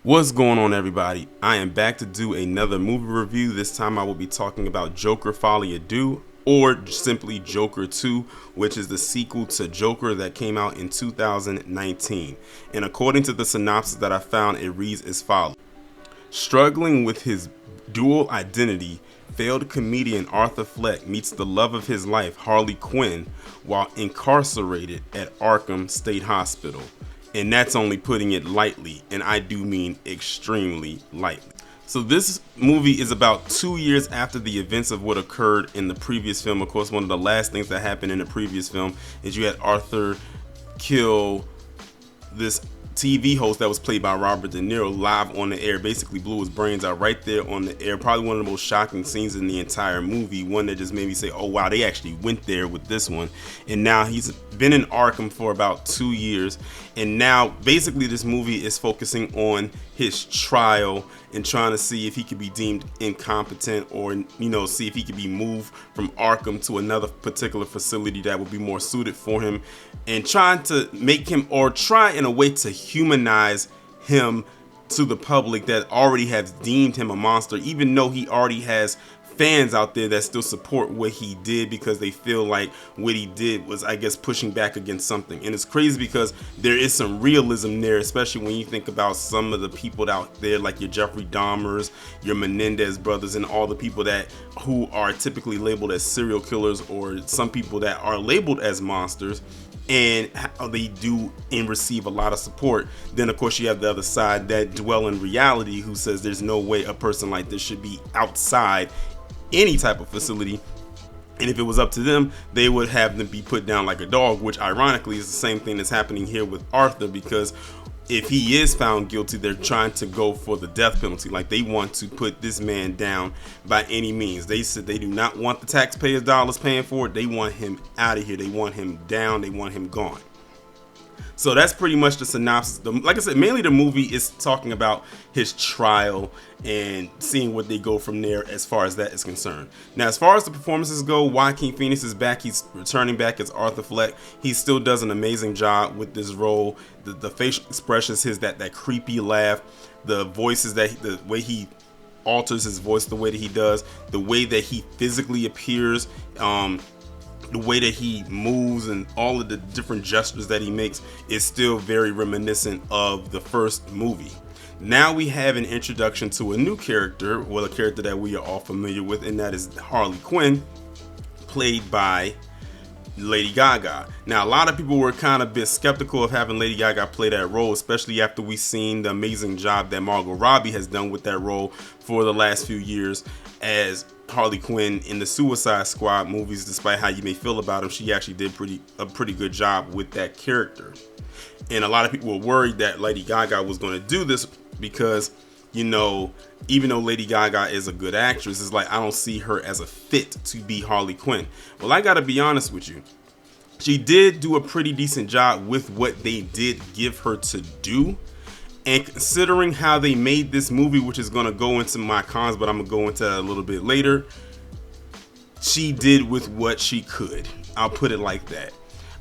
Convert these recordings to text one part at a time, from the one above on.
What's going on, everybody? I am back to do another movie review. This time I will be talking about Joker Folie A Deux, or simply Joker 2, which is the sequel to Joker that came out in 2019. And according to the synopsis that I found, it reads as follows. Struggling with his dual identity, failed comedian Arthur Fleck meets the love of his life, Harley Quinn, while incarcerated at Arkham State Hospital. And that's only putting it lightly, and I do mean extremely lightly. So this movie is about 2 years after the events of what occurred in the previous film. Of course, one of the last things that happened in the previous film is you had Arthur kill this TV host that was played by Robert De Niro live on the air. Basically blew his brains out right there on the air. Probably one of the most shocking scenes in the entire movie. One that just made me say, oh wow, they actually went there with this one. And now he's been in Arkham for about 2 years. And now basically this movie is focusing on his trial and trying to see if he could be deemed incompetent, or see if he could be moved from Arkham to another particular facility that would be more suited for him, and trying to make him, or try in a way to humanize him to the public that already has deemed him a monster, even though he already has fans out there that still support what he did because they feel like what he did was, I guess, pushing back against something. And it's crazy because there is some realism there, especially when you think about some of the people out there like your Jeffrey Dahmers, your Menendez brothers, and all the people who are typically labeled as serial killers, or some people that are labeled as monsters, and how they do and receive a lot of support. Then of course you have the other side that dwell in reality, who says there's no way a person like this should be outside any type of facility, and if it was up to them, they would have them be put down like a dog, which ironically is the same thing that's happening here with Arthur, because if he is found guilty, they're trying to go for the death penalty. Like, they want to put this man down by any means. They said they do not want the taxpayers' dollars paying for it. They want him out of here. They want him down. They want him gone. So that's pretty much the synopsis. Like I said, mainly the movie is talking about his trial and seeing what they go from there as far as that is concerned. Now, as far as the performances go, Joaquin Phoenix is back. He's returning back as Arthur Fleck. He still does an amazing job with this role. The facial expressions, that creepy laugh, the voices, the way he alters his voice, the way that he does, the way that he physically appears, the way that he moves, and all of the different gestures that he makes is still very reminiscent of the first movie. Now we have an introduction to a new character, well, a character that we are all familiar with, and that is Harley Quinn, played by Lady Gaga. Now, a lot of people were kind of a bit skeptical of having Lady Gaga play that role, especially after we've seen the amazing job that Margot Robbie has done with that role for the last few years as Harley Quinn in the Suicide Squad movies. Despite how you may feel about him, she actually did a pretty good job with that character. And a lot of people were worried that Lady Gaga was going to do this because, even though Lady Gaga is a good actress, it's like I don't see her as a fit to be Harley Quinn. Well, I gotta be honest with you. She did do a pretty decent job with what they did give her to do. And considering how they made this movie, which is going to go into my cons, but I'm going to go into that a little bit later, she did with what she could. I'll put it like that.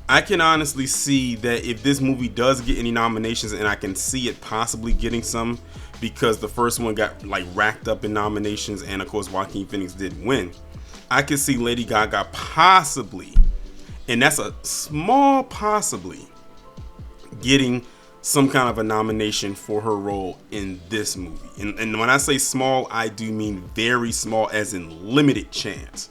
I can honestly see that if this movie does get any nominations, and I can see it possibly getting some, because the first one got racked up in nominations, and of course Joaquin Phoenix did win, I could see Lady Gaga possibly, and that's a small possibly, getting some kind of a nomination for her role in this movie. And when I say small, I do mean very small, as in limited chance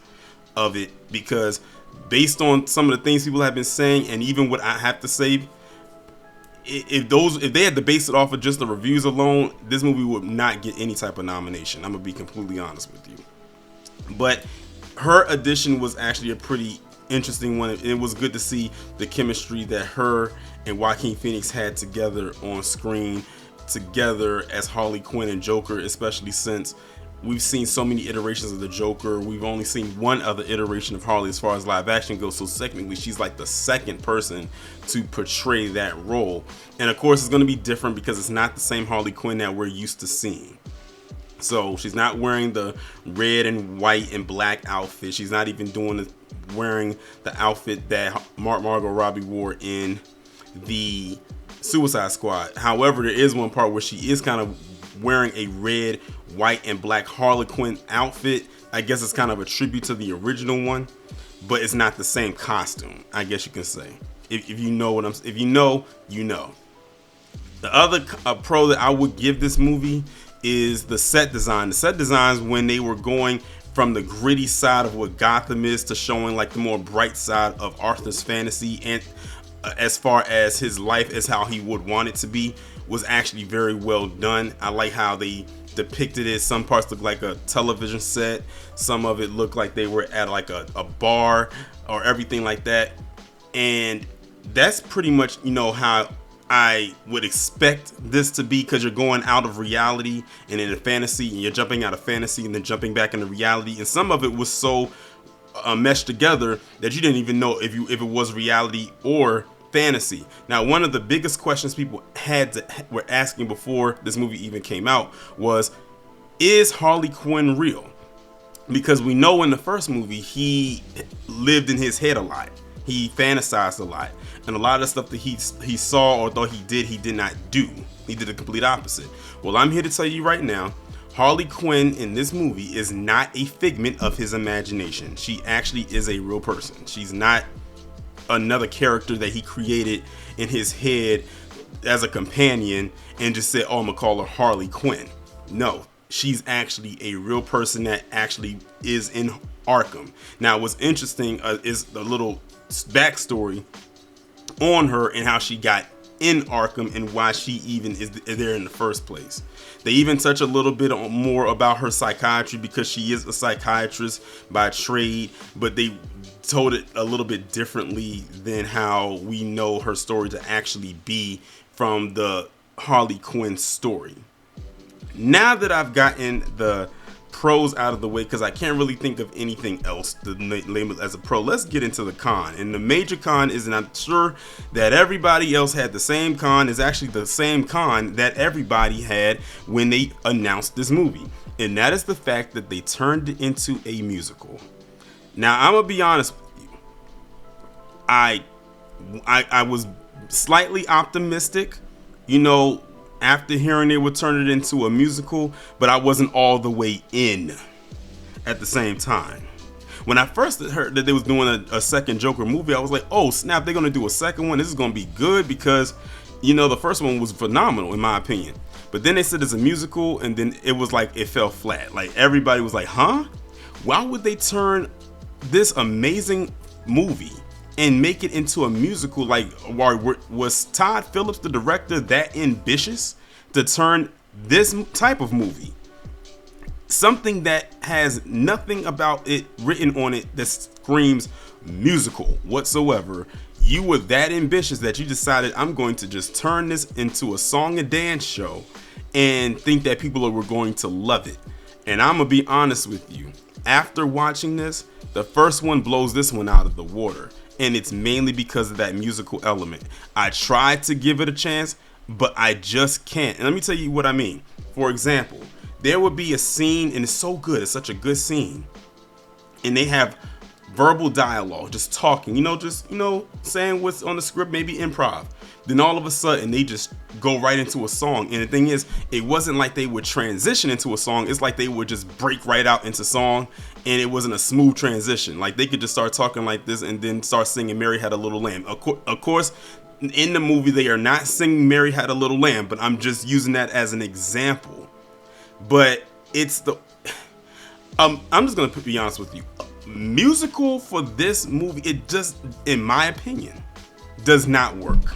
of it, because based on some of the things people have been saying, and even what I have to say, if they had to base it off of just the reviews alone, this movie would not get any type of nomination. I'm gonna be completely honest with you. But her addition was actually a pretty interesting one. It was good to see the chemistry that her and Joaquin Phoenix had together on screen, together as Harley Quinn and Joker, especially since we've seen so many iterations of the Joker. We've only seen one other iteration of Harley as far as live action goes, so technically she's like the second person to portray that role. And of course it's going to be different because it's not the same Harley Quinn that we're used to seeing. So she's not wearing the red and white and black outfit. She's not even wearing the outfit that Margot Robbie wore in the Suicide Squad. However, there is one part where she is kind of wearing a red, white, and black Harley Quinn outfit. I guess it's kind of a tribute to the original one, but it's not the same costume, I guess you can say. If you know what if you know, you know. The other pro that I would give this movie is the set design. The set designs, when they were going from the gritty side of what Gotham is to showing like the more bright side of Arthur's fantasy, and as far as his life as how he would want it to be, was actually very well done. I like how they depicted it. Some parts look like a television set, some of it looked like they were at like a bar or everything like that. And that's pretty much, you know, how I would expect this to be, because you're going out of reality and into fantasy, and you're jumping out of fantasy and then jumping back into reality. And some of it was so meshed together that you didn't even know if it was reality or fantasy. Now, one of the biggest questions people were asking before this movie even came out was, is Harley Quinn real? Because we know in the first movie he lived in his head a lot. He fantasized a lot, and a lot of the stuff that he saw or thought he did not do. He did the complete opposite. Well, I'm here to tell you right now, Harley Quinn in this movie is not a figment of his imagination. She actually is a real person. She's not another character that he created in his head as a companion and just said, oh, I'm gonna call her Harley Quinn. No, she's actually a real person that actually is in Arkham. Now, what's interesting is the little backstory on her and how she got in Arkham and why she even is there in the first place. They even touch a little bit more about her psychiatry, because she is a psychiatrist by trade, but they told it a little bit differently than how we know her story to actually be from the Harley Quinn story. Now that I've gotten the pros out of the way, because I can't really think of anything else to label as a pro, let's get into the con. And the major con is, and I'm sure that everybody else had the same con, is actually the same con that everybody had when they announced this movie, and that is the fact that they turned it into a musical. Now, I'm gonna be honest with you, I was slightly optimistic, you know, after hearing they would turn it into a musical, but I wasn't all the way in at the same time. When I first heard that they was doing a second Joker movie, I was like, oh snap, they're gonna do a second one. This is gonna be good, because, you know, the first one was phenomenal in my opinion. But then they said it's a musical, and then it was like, it fell flat. Like, everybody was like, huh? Why would they turn this amazing movie and make it into a musical? Like, was Todd Phillips, the director, that ambitious to turn this type of movie, something that has nothing about it written on it that screams musical whatsoever? You were that ambitious that you decided, I'm going to just turn this into a song and dance show and think that people were going to love it. And I'm gonna be honest with you, after watching this, the first one blows this one out of the water. And it's mainly because of that musical element. I tried to give it a chance, but I just can't. And let me tell you what I mean. For example, there would be a scene, and it's so good, it's such a good scene, and they have verbal dialogue, just talking, saying what's on the script, maybe improv. Then all of a sudden they just go right into a song. And the thing is, it wasn't like they would transition into a song. It's like they would just break right out into song, and it wasn't a smooth transition. Like, they could just start talking like this and then start singing Mary Had a Little Lamb. Of course, in the movie they are not singing Mary Had a Little Lamb, but I'm just using that as an example. But it's I'm just gonna be honest with you, musical for this movie, it just, in my opinion, does not work.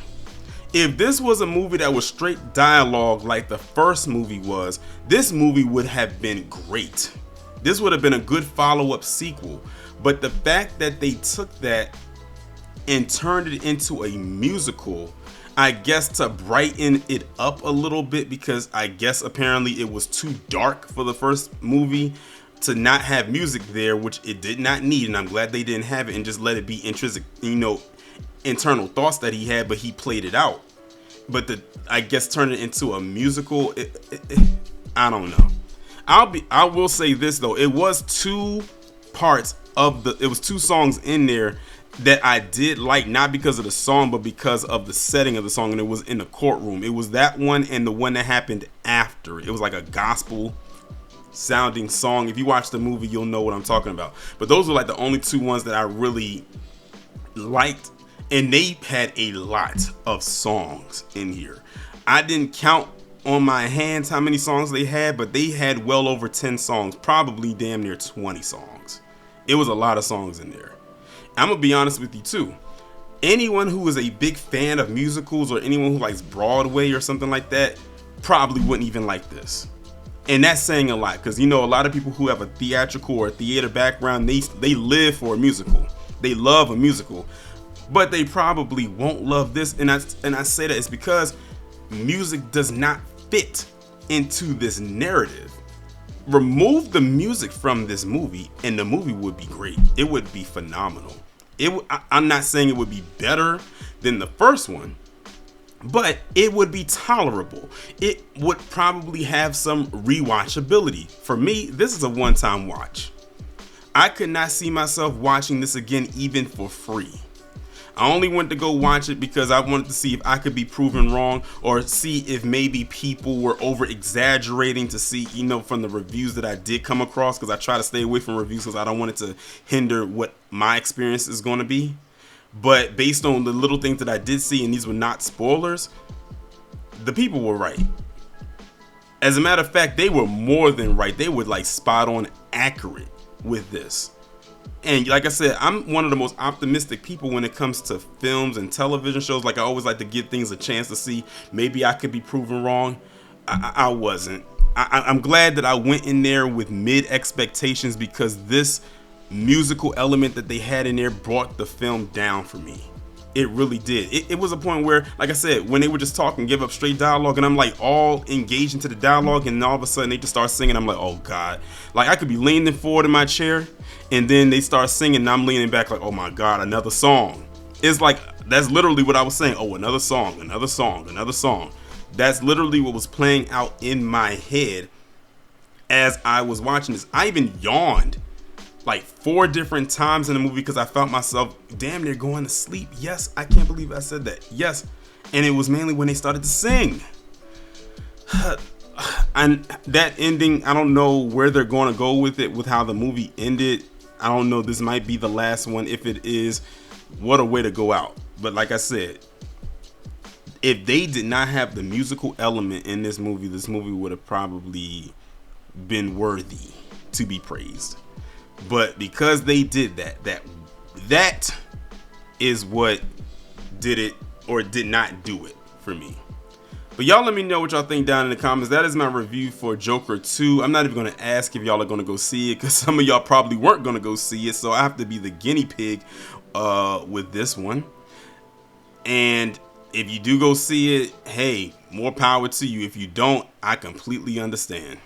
If this was a movie that was straight dialogue like the first movie was, this movie would have been great. This would have been a good follow-up sequel. But the fact that they took that and turned it into a musical, I guess to brighten it up a little bit, because I guess apparently it was too dark for the first movie to not have music there, which it did not need, and I'm glad they didn't have it and just let it be intrinsic, internal thoughts that he had, but he played it out. But I guess turn it into a musical, I don't know. I will say this though, it was two songs in there that I did like, not because of the song, but because of the setting of the song, and it was in the courtroom. It was that one and the one that happened after. It was like a gospel sounding song. If you watch the movie, you'll know what I'm talking about. But those were like the only two ones that I really liked, and they had a lot of songs in here. I didn't count on my hands how many songs they had, but they had well over 10 songs, probably damn near 20 songs. It was a lot of songs in there. I'm gonna be honest with you too. Anyone who is a big fan of musicals, or anyone who likes Broadway or something like that, probably wouldn't even like this. And that's saying a lot, because you know, a lot of people who have a theatrical or theater background, they live for a musical. They love a musical, but they probably won't love this. And I say that it's because music does not fit into this narrative. Remove the music from this movie and the movie would be great. It would be phenomenal. I'm not saying it would be better than the first one, but it would be tolerable. It would probably have some rewatchability. For me, this is a one-time watch. I could not see myself watching this again, even for free. I only went to go watch it because I wanted to see if I could be proven wrong, or see if maybe people were over exaggerating, to see, you know, from the reviews that I did come across, because I try to stay away from reviews because I don't want it to hinder what my experience is going to be. But based on the little things that I did see, and these were not spoilers, the people were right. As a matter of fact, they were more than right. They were like spot on accurate with this. And like I said, I'm one of the most optimistic people when it comes to films and television shows. Like, I always like to give things a chance to see. Maybe I could be proven wrong. I wasn't. I'm glad that I went in there with mid expectations, because this musical element that they had in there brought the film down for me. It really did. It was a point where, like I said, when they were just talking, give up straight dialogue, and I'm like all engaged into the dialogue, and all of a sudden they just start singing. I'm like, oh God. Like, I could be leaning forward in my chair, and then they start singing, and I'm leaning back like, oh my God, another song. It's like, that's literally what I was saying. Oh, another song, another song, another song. That's literally what was playing out in my head as I was watching this. I even yawned like 4 different times in the movie because I felt myself damn near going to sleep. Yes, I can't believe I said that. Yes. And it was mainly when they started to sing. And that ending, I don't know where they're going to go with it, with how the movie ended. I don't know. This might be the last one. If it is, what a way to go out. But like I said, if they did not have the musical element in this movie would have probably been worthy to be praised. But because they did that is what did it or did not do it for me. But y'all let me know what y'all think down in the comments. That is my review for Joker 2. I'm not even going to ask if y'all are going to go see it, because some of y'all probably weren't going to go see it. So I have to be the guinea pig with this one. And if you do go see it, hey, more power to you. If you don't, I completely understand.